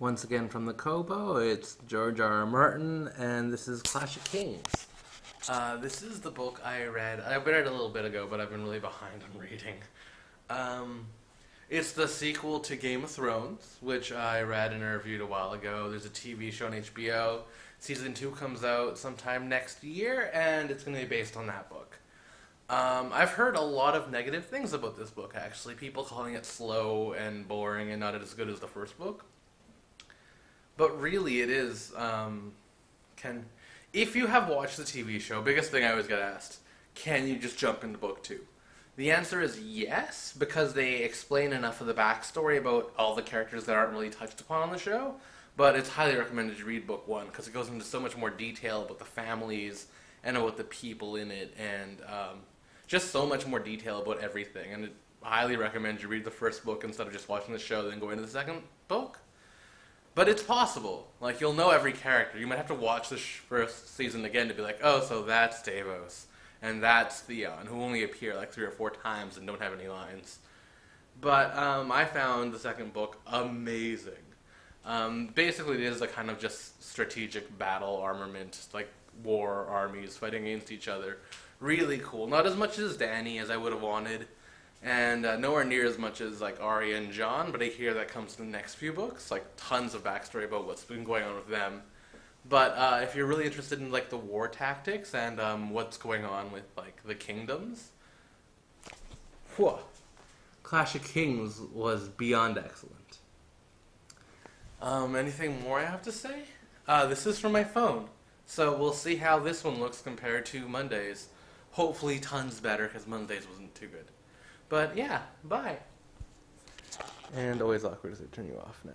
Once again from the Kobo, it's George R. R. Martin, and this is Clash of Kings. This is the book I read. I read it a little bit ago, but I've been really behind on reading. It's the sequel to Game of Thrones, which I read and reviewed a while ago. There's a TV show on HBO. Season 2 comes out sometime next year, and it's going to be based on that book. I've heard a lot of negative things about this book, actually. People calling it slow and boring and not as good as the first book. But really, it is, if you have watched the TV show, biggest thing I always get asked, can you just jump into book 2? The answer is yes, because they explain enough of the backstory about all the characters that aren't really touched upon on the show, but it's highly recommended to read book 1, because it goes into so much more detail about the families and about the people in it, and just so much more detail about everything, and I highly recommend you read the first book instead of just watching the show, then go into the second book. But it's possible. Like, you'll know every character. You might have to watch the first season again to be like, oh, so that's Davos, and that's Theon, who only appear like 3 or 4 times and don't have any lines. But I found the second book amazing. Basically, it is a kind of just strategic battle armament, like war armies fighting against each other. Really cool. Not as much as Dany as I would have wanted, and nowhere near as much as like Arya and Jon, but I hear that comes in the next few books, like tons of backstory about what's been going on with them. But if you're really interested in like the war tactics and what's going on with like the kingdoms, whew, Clash of Kings was beyond excellent. Anything more I have to say? This is from my phone, so we'll see how this one looks compared to Monday's. Hopefully tons better, because Monday's wasn't too good. But yeah, bye. And always awkward as I turn you off now.